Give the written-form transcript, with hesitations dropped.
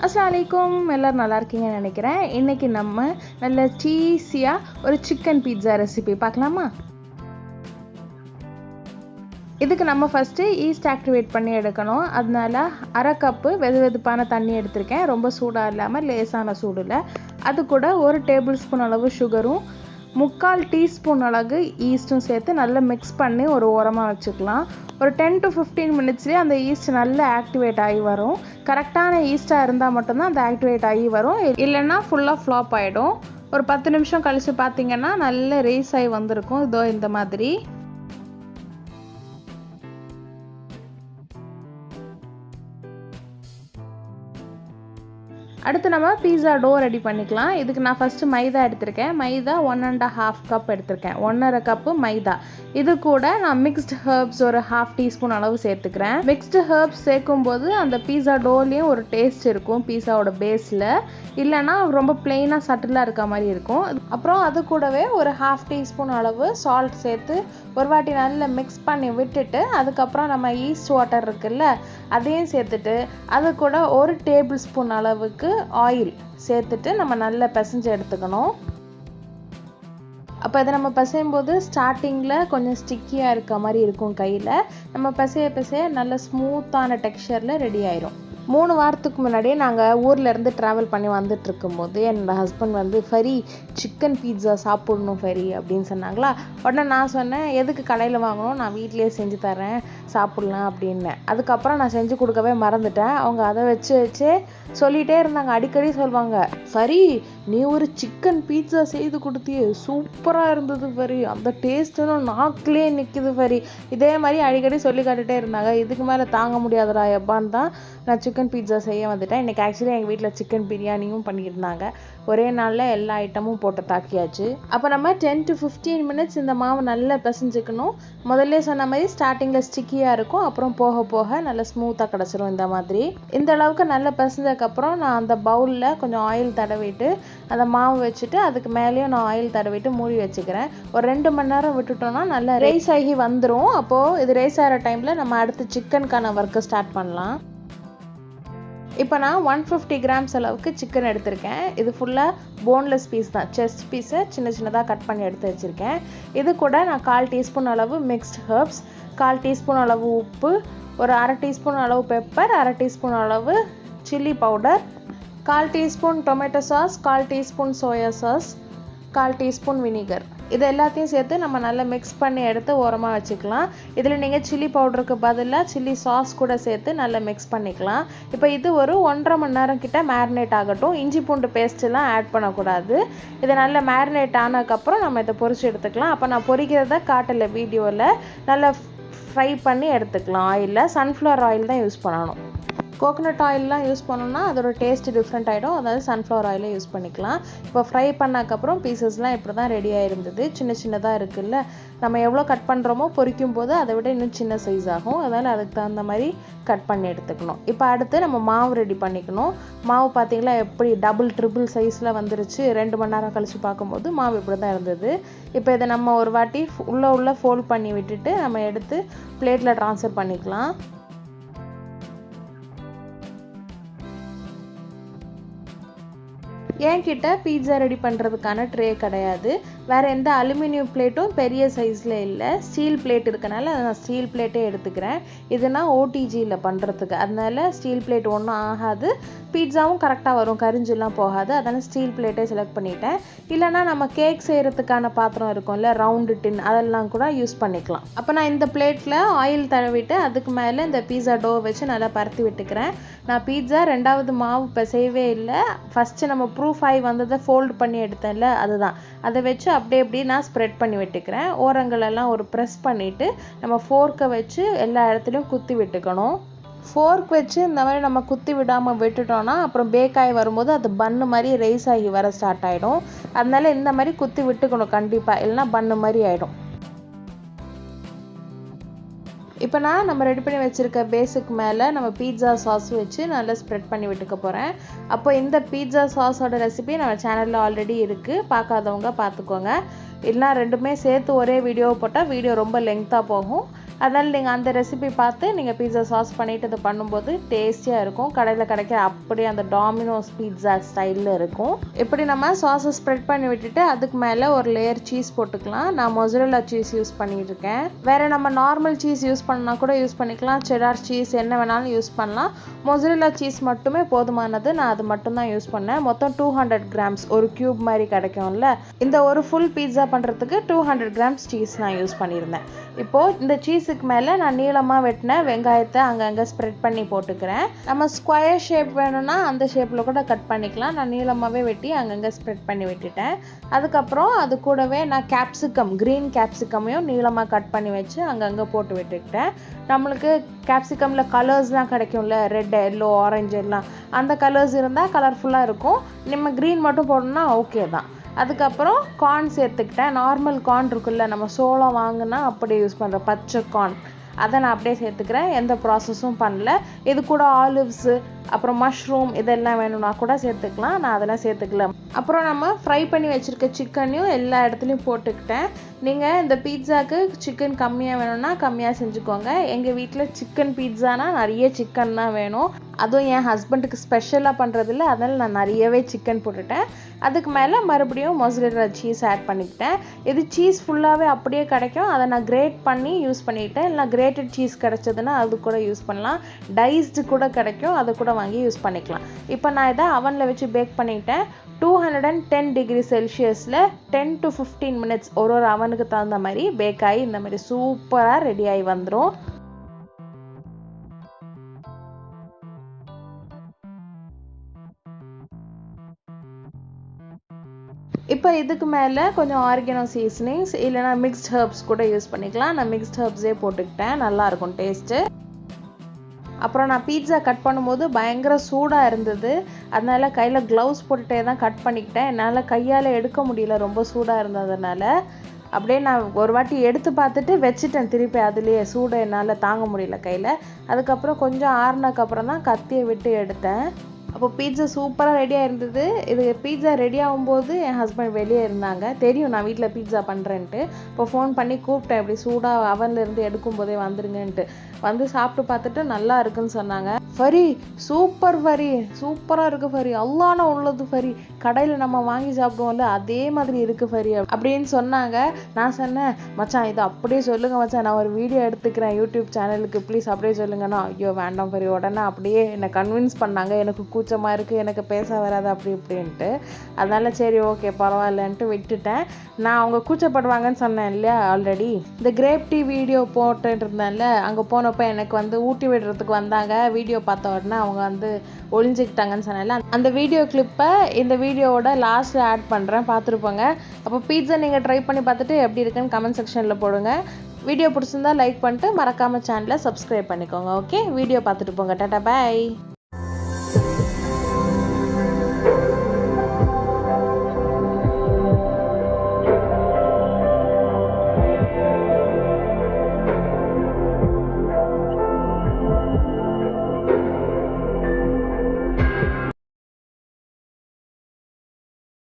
அஸ்ஸலாமு அலைக்கும். எல்லோரும் நல்லா இருக்கீங்கன்னு நினைக்கிறேன். இன்றைக்கி நம்ம நல்ல சீஸியாக ஒரு சிக்கன் பீட்சா ரெசிபி பார்க்கலாமா? இதுக்கு நம்ம ஃபஸ்ட்டு ஈஸ்ட் ஆக்டிவேட் பண்ணி எடுக்கணும். அதனால அரை கப்பு வெதுவெதுப்பான தண்ணி எடுத்திருக்கேன். ரொம்ப சூடாக இல்லாமல் லேசான சூடில். அது கூட 1 டேபிள் ஸ்பூன் அளவு சுகரும் 3/4 டீஸ்பூன் அளவு ஈஸ்ட்டும் சேர்த்து நல்லா மிக்ஸ் பண்ணி ஒரு ஓரமாக வச்சுக்கலாம். ஒரு 10 to 15 மினிட்ஸ்லேயே அந்த ஈஸ்ட் நல்லா ஆக்டிவேட் ஆகி வரும். கரெக்டான ஈஸ்ட்டாக இருந்தால் மட்டும்தான் அந்த ஆக்டிவேட் ஆகி வரும், இல்லைன்னா ஃபுல்லாக ஃப்ளாப் ஆகிடும். ஒரு 10 நிமிஷம் கழித்து பார்த்திங்கன்னா நல்ல ரேஸ் ஆகி வந்திருக்கும். இதோ இந்த மாதிரி. அடுத்து நம்ம பீஸா டோ ரெடி பண்ணிக்கலாம். இதுக்கு நான் ஃபஸ்ட்டு மைதா எடுத்திருக்கேன். மைதா 1.5 கப் எடுத்திருக்கேன். 1.5 கப்பு மைதா. இது கூட நான் மிக்ஸ்டு ஹர்ப்ஸ் ஒரு 1/2 டீஸ்பூன் அளவு சேர்த்துக்கிறேன். மிக்ஸ்டு ஹர்ப்ஸ் சேர்க்கும்போது அந்த பீஸா டோலையும் ஒரு டேஸ்ட் இருக்கும் பீஸாவோட பேஸில். இல்லைன்னா ரொம்ப பிளெயினாக சட்டிலாக இருக்க மாதிரி இருக்கும். அப்புறம் அது கூடவே ஒரு 1/2 டீஸ்பூன் அளவு சால்ட் சேர்த்து ஒரு வாட்டி நல்லா மிக்ஸ் பண்ணி விட்டுட்டு அதுக்கப்புறம் நம்ம ஈஸ்ட் வாட்டர் இருக்குல்ல அதையும் சேர்த்துட்டு அது கூட 1 டேபிள் ஸ்பூன் அளவுக்கு ஆயில் சேர்த்துட்டு நம்ம நல்லா பிசைஞ்சு எடுத்துக்கணும். அப்போ இதை நம்ம பிசையும் போது ஸ்டார்டிங்கில் கொஞ்சம் ஸ்டிக்கியாக இருக்க மாதிரி இருக்கும் கையில். நம்ம பிசைய நல்ல ஸ்மூத்தான டெக்ஸ்சரில் ரெடி ஆயிரும். 3 வாரத்துக்கு முன்னாடியே நாங்கள் ஊர்லேருந்து ட்ராவல் பண்ணி வந்துட்டு இருக்கும்போது என்னோடய ஹஸ்பண்ட் ஃபரி சிக்கன் பீட்சா சாப்பிடணும் ஃபரி அப்படின்னு சொன்னாங்களா. உடனே நான் சொன்னேன், எதுக்கு கடையில் வாங்கணும், நான் வீட்டிலேயே செஞ்சு தரேன் சாப்பிட்லாம் அப்படின்னு. அதுக்கப்புறம் நான் செஞ்சு கொடுக்கவே மறந்துட்டேன். அவங்க அதை வச்சே சொல்லிகிட்டே இருந்தாங்க. அடிக்கடி சொல்லுவாங்க, ஃபரி நீ ஒரு சிக்கன் பீட்சா செய்து கொடுத்தியே, சூப்பராக இருந்தது ஃபரி, அந்த டேஸ்ட்டும் நாக்கிலே நிற்குது ஃபரி. இதே மாதிரி அடிக்கடி சொல்லி காட்டுகிட்டே இருந்தாங்க. இதுக்கு மேலே தாங்க முடியாதுடா எப்பான்னு தான் நான் சிக்கன் பீட்சா செய்ய வந்துட்டேன். இன்றைக்கி ஆக்சுவலி எங்கள் வீட்டில் சிக்கன் பிரியாணியும் பண்ணியிருந்தாங்க. ஒரே நாளில் எல்லா ஐட்டமும் போட்டு தாக்கியாச்சு. அப்போ நம்ம 10 to 15 மினிட்ஸ் இந்த மாவு நல்லா பிசைஞ்சுக்கணும். முதல்ல சொன்ன மாதிரி ஸ்டார்டிங்கில் ஸ்டிக்கியாக இருக்கும், அப்புறம் போக போக நல்லா ஸ்மூத்தாக கிடச்சிரும். இந்த மாதிரி இந்த அளவுக்கு நல்லா பிசைஞ்சதுக்கப்புறம் நான் அந்த பவுலில் கொஞ்சம் ஆயில் தடவிட்டு அந்த மாவு வச்சுட்டு அதுக்கு மேலேயும் நான் ஆயில் தடவிட்டு மூடி வச்சுக்கிறேன். ஒரு 2 மணி நேரம் விட்டுட்டோம்னா நல்லா ரைஸ் ஆகி வந்துடும். அப்போது இது ரைஸ் ஆகிற டைமில் நம்ம அடுத்து சிக்கனுக்கான ஒர்க்கை ஸ்டார்ட் பண்ணலாம். இப்போ நான் 150 கிராம்ஸ் அளவுக்கு சிக்கன் எடுத்திருக்கேன். இது ஃபுல்லாக போன்லெஸ் பீஸ் தான், செஸ்ட் பீஸை சின்னதாக கட் பண்ணி எடுத்து வச்சுருக்கேன். இது கூட நான் 1/4 டீஸ்பூன் அளவு மிக்ஸ்டு ஹர்ப்ஸ், 1/4 டீஸ்பூன் அளவு உப்பு, ஒரு 1/2 டீஸ்பூன் அளவு பெப்பர், 1/2 டீஸ்பூன் அளவு chilli powder, 1/4 teaspoon tomato sauce, 1/4 teaspoon soya sauce, 1/4 teaspoon vinegar. இது எல்லாத்தையும் சேர்த்து நம்ம நல்லா மிக்ஸ் பண்ணி எடுத்து ஓரமாக வச்சுக்கலாம். இதில் நீங்கள் சில்லி பவுடருக்கு பதிலாக சில்லி சாஸ் கூட சேர்த்து நல்லா மிக்ஸ் பண்ணிக்கலாம். இப்போ இது ஒரு 1.5 மணி நேரம் கிட்ட மேரினேட் ஆகட்டும். இஞ்சி பூண்டு பேஸ்ட்டெல்லாம் ஆட் பண்ணக்கூடாது. இதை நல்லா மேரினேட் ஆனதுக்கப்புறம் நம்ம இதை பொரிச்சு எடுத்துக்கலாம். அப்போ நான் பொரிக்கிறத காட்டலை வீடியோவில். நல்லா ஃப்ரை பண்ணி எடுத்துக்கலாம். ஆயிலில் சன்ஃப்ளவர் ஆயில் தான் யூஸ் பண்ணணும். கோகனட் ஆயிலெலாம் யூஸ் பண்ணோம்னா அதோட டேஸ்ட் டிஃப்ரெண்ட் ஆகிடும். அதாவது சன்ஃப்ளவர் ஆயிலே யூஸ் பண்ணிக்கலாம். இப்போ ஃப்ரை பண்ணக்கப்புறம் பீசஸ்லாம் இப்படி தான் ரெடியாக இருந்தது. சின்னதாக இருக்குல்ல, நம்ம எவ்வளோ கட் பண்ணுறோமோ பொரிக்கும் போது அதை விட இன்னும் சின்ன சைஸ் ஆகும். அதனால் அதுக்கு தகுந்த மாதிரி கட் பண்ணி எடுத்துக்கணும். இப்போ அடுத்து நம்ம மாவு ரெடி பண்ணிக்கணும். மாவு பார்த்திங்களா எப்படி டபுள் ட்ரிபிள் சைஸில் வந்துருச்சு. 2 மணி நேரம் கழித்து பார்க்கும்போது மாவு இப்படி தான் இருந்தது. இப்போ இதை நம்ம ஒரு வாட்டி உள்ளே ஃபோல்ட் பண்ணி விட்டுட்டு நம்ம எடுத்து பிளேட்டில் ட்ரான்ஸ்ஃபர் பண்ணிக்கலாம். என்கிட்ட பீட்சா ரெடி பண்ணுறதுக்கான ட்ரே கிடையாது. வேறு எந்த அலுமினியம் பிளேட்டும் பெரிய சைஸில் இல்லை. ஸ்டீல் பிளேட் இருக்கனால நான் ஸ்டீல் பிளேட்டே எடுத்துக்கிறேன். இதுனா ஓடிஜியில் பண்ணுறதுக்கு, அதனால ஸ்டீல் பிளேட் ஒன்றும் ஆகாது. பீட்சாவும் கரெக்டாக வரும், கரிஞ்செல்லாம் போகாது. அதனால் ஸ்டீல் பிளேட்டே செலக்ட் பண்ணிட்டேன். இல்லைனா நம்ம கேக் செய்கிறதுக்கான பாத்திரம் இருக்கும்ல, ரவுண்டு டின், அதெல்லாம் கூட யூஸ் பண்ணிக்கலாம். அப்போ நான் இந்த பிளேட்டில் ஆயில் தடவிட்டு அதுக்கு மேலே இந்த பீட்சா டோ வச்சு நல்லா பரத்தி விட்டுக்கிறேன். நான் பீட்சா 2வது மாவு இப்போ செய்யவே இல்லை. ஃபஸ்ட்டு நம்ம ப்ரூஃப் ஆகி வந்ததை ஃபோல்டு பண்ணி எடுத்தேன்ல, அதுதான். அதை வச்சு அப்படியே நான் ஸ்ப்ரெட் பண்ணி விட்டுக்கிறேன். ஓரங்களெல்லாம் ஒரு ப்ரெஸ் பண்ணிவிட்டு நம்ம ஃபோர்க்கை வச்சு எல்லா இடத்துலையும் குத்தி விட்டுக்கணும். ஃபோர்க் வச்சு இந்த மாதிரி நம்ம குத்தி விடாமல் விட்டுட்டோம்னா அப்புறம் பேக் ஆகி வரும்போது அது பன்னு மாதிரி ரைஸ் ஆகி வர ஸ்டார்ட் ஆகிடும். அதனால இந்த மாதிரி குத்தி விட்டுக்கணும் கண்டிப்பாக, இல்லைனா பன்னு மாதிரி ஆகிடும். இப்போ நம்ம ரெடி பண்ணி வச்சுருக்க பேஸுக்கு மேலே நம்ம பீட்சா சாஸ் வச்சு நல்லா ஸ்ப்ரெட் பண்ணி விட்டுக்க போகிறேன். அப்போ இந்த பீட்சா சாஸோட ரெசிபி நம்ம சேனலில் ஆல்ரெடி இருக்குது, பார்க்காதவங்க பார்த்துக்கோங்க. இல்லைனா ரெண்டுமே சேர்த்து ஒரே வீடியோ போட்டால் வீடியோ ரொம்ப லெங்க்த்தாக போகும். அதனால் நீங்கள் அந்த ரெசிபி பார்த்து நீங்கள் பீட்சா சாஸ் பண்ணிவிட்டு இது பண்ணும்போது டேஸ்டியாக இருக்கும். கடையில் கிடைக்கிற அப்படியே அந்த டாமினோஸ் பீட்சா ஸ்டைலில் இருக்கும். இப்படி நம்ம சாஸை ஸ்ப்ரெட் பண்ணி விட்டுட்டு அதுக்கு மேலே ஒரு லேயர் சீஸ் போட்டுக்கலாம். நான் மொசரெல்லா சீஸ் யூஸ் பண்ணிட்டு இருக்கேன். வேறு நம்ம நார்மல் சீஸ் யூஸ் பண்ணால் கூட யூஸ் பண்ணிக்கலாம். செடார் சீஸ் என்ன வேணாலும் யூஸ் பண்ணலாம். மொசரெல்லா சீஸ் மட்டுமே போதுமானது. நான் அது மட்டும் தான் யூஸ் பண்ணேன். மொத்தம் 200 கிராம்ஸ் ஒரு கியூப் மாதிரி கிடைக்கும்ல. இந்த ஒரு ஃபுல் பீட்சா பண்ணுறதுக்கு 200 கிராம்ஸ் சீஸ் நான் யூஸ் பண்ணியிருந்தேன். இப்போது இந்த சீஸுக்கு மேலே நான் நீளமாக வெட்டின வெங்காயத்தை அங்கங்கே ஸ்ப்ரெட் பண்ணி போட்டுக்கிறேன். நம்ம ஸ்கொயர் ஷேப் வேணும்னா அந்த ஷேப்பில் கூட கட் பண்ணிக்கலாம். நான் நீளமாகவே வெட்டி அங்கங்கே ஸ்ப்ரெட் பண்ணி விட்டுட்டேன். அதுக்கப்புறம் அது கூடவே நான் கேப்சிகம் க்ரீன் கேப்சிகமையும் நீளமாக கட் பண்ணி வச்சு அங்கங்கே போட்டு விட்டுக்கிட்டேன். நம்மளுக்கு கேப்சிகமில் கலர்ஸ்லாம் கிடைக்கும்ல, ரெட், எல்லோ, ஆரஞ்சு எல்லாம். அந்த கலர்ஸ் இருந்தால் கலர்ஃபுல்லாக இருக்கும். நம்ம க்ரீன் மட்டும் போடணும்னா ஓகே தான். அதுக்கப்புறம் கார்ன் சேர்த்துக்கிட்டேன். நார்மல் கார்ன் இருக்குல்ல, நம்ம சோளம் வாங்கினா அப்படியே யூஸ் பண்ணுற பச்சை கார்ன், அதை நான் அப்படியே சேர்த்துக்கிறேன். எந்த ப்ராசஸும் பண்ணல. இது கூட ஆலிவ்ஸு அப்புறம் மஷ்ரூம் இதெல்லாம் வேணும்னா கூட சேர்த்துக்கலாம். நான் அதெல்லாம் சேர்த்துக்கல. அப்புறம் நம்ம ஃப்ரை பண்ணி வச்சுருக்க சிக்கனையும் எல்லா இடத்துலையும் போட்டுக்கிட்டேன். நீங்கள் இந்த பீட்சாவுக்கு சிக்கன் கம்மியாக வேணும்னா கம்மியாக செஞ்சுக்கோங்க. எங்கள் வீட்டில் சிக்கன் பீட்சானா நிறைய சிக்கன் தான் வேணும். அதுவும் என் ஹஸ்பண்டுக்கு ஸ்பெஷலாக பண்ணுறதில்ல, அதனால் நான் நிறையவே சிக்கன் போட்டுட்டேன். அதுக்கு மேலே மறுபடியும் மொசரெல்லா சீஸ் ஆட் பண்ணிக்கிட்டேன். இது சீஸ் ஃபுல்லாகவே அப்படியே கிடைக்கும். அதை நான் கிரேட் பண்ணி யூஸ் பண்ணிக்கிட்டேன். இல்லை கிரேட்டட் சீஸ் கிடச்சதுன்னா அது கூட யூஸ் பண்ணலாம். டைஸ்டு கூட கிடைக்கும், அதை கூட வாங்கி யூஸ் பண்ணிக்கலாம். இப்போ நான் இதை அவனில் வச்சு பேக் பண்ணிக்கிட்டேன். 210 டிகிரி செல்சியஸில் 10 to 15 மினிட்ஸ் ஒரு அவனுக்கு தகுந்த மாதிரி பேக் ஆகி இந்த மாதிரி சூப்பராக ரெடி ஆகி வந்துடும். இப்போ இதுக்கு மேலே கொஞ்சம் ஆர்கானோ சீசனிங்ஸ் இல்லைனா மிக்ஸ்ட் ஹர்ப்ஸ் கூட யூஸ் பண்ணிக்கலாம். நான் மிக்ஸ்ட் ஹர்ப்ஸே போட்டுக்கிட்டேன், நல்லாயிருக்கும் டேஸ்ட்டு. அப்புறம் நான் பீட்சா கட் பண்ணும்போது பயங்கர சூடாக இருந்தது. அதனால் கையில் க்ளவுஸ் போட்டுகிட்டே தான் கட் பண்ணிக்கிட்டேன். என்னால் கையால் எடுக்க முடியல, ரொம்ப சூடாக இருந்ததுனால. அப்படியே நான் ஒரு வாட்டி எடுத்து பார்த்துட்டு வச்சுட்டேன் திருப்பி. அதுலேயே சூடை என்னால் தாங்க முடியல கையில். அதுக்கப்புறம் கொஞ்சம் ஆறுனதுக்கப்புறம் தான் கத்தியை விட்டு எடுத்தேன். அப்போ பீட்சா சூப்பராக ரெடியாக இருந்தது. இது பீட்சா ரெடி ஆகும்போது என் ஹஸ்பண்ட் வெளியே இருந்தாங்க. தெரியும் நான் வீட்டில் பீட்சா பண்ணுறேன்ட்டு. இப்போ ஃபோன் பண்ணி கூப்பிட்டேன், இப்படி சூடாக அவன்லேருந்து எடுக்கும்போதே வந்துருங்கன்ட்டு. வந்து சாப்பிட்டு பார்த்துட்டு நல்லா இருக்குன்னு சொன்னாங்க. ஃபரி சூப்பர், ஃபரி சூப்பராக இருக்குது ஃபரி, அல்லான உள்ளது ஃபரி, கடையில் நம்ம வாங்கி சாப்பிடுவோம்ல அதே மாதிரி இருக்குது ஃபரி அப்படின்னு சொன்னாங்க. நான் சொன்னேன், மச்சான் இது அப்படியே சொல்லுங்கள் மச்சான், நான் ஒரு வீடியோ எடுத்துக்கிறேன் யூடியூப் சேனலுக்கு, ப்ளீஸ் அப்படியே சொல்லுங்கன்னா. ஐயோ வேண்டாம் ஃபரி. உடனே அப்படியே என்னை கன்வின்ஸ் பண்ணாங்க. எனக்கு கூச்சமாக இருக்குது, எனக்கு பேச வராது அப்படி இப்படின்ட்டு. அதனால் சரி ஓகே பரவாயில்லன்ட்டு விட்டுட்டேன். நான் அவங்க கூச்சப்படுவாங்கன்னு சொன்னேன் இல்லையா ஆல்ரெடி. இந்த கிரேப் டீ வீடியோ போட்டுட்டு இருந்தேன்ல, அங்கே போனப்போ எனக்கு வந்து ஊட்டி விடுறதுக்கு வந்தாங்க. வீடியோ பார்த்த உடனே அவங்க வந்து ஒளிஞ்சிக்கிட்டாங்கன்னு சொன்னால அந்த வீடியோ கிளிப்பை இந்த வீடியோவோட லாஸ்ட்டில் ஆட் பண்ணுறேன், பார்த்துருப்போங்க. அப்போ பீட்சா நீங்கள் ட்ரை பண்ணி பார்த்துட்டு எப்படி இருக்குன்னு கமெண்ட் செக்ஷனில் போடுங்க. வீடியோ பிடிச்சிருந்தா லைக் பண்ணிட்டு மறக்காமல் சேனலை சப்ஸ்கிரைப் பண்ணிக்கோங்க. ஓகே, வீடியோ பார்த்துட்டு போங்க. டாடா பாய்.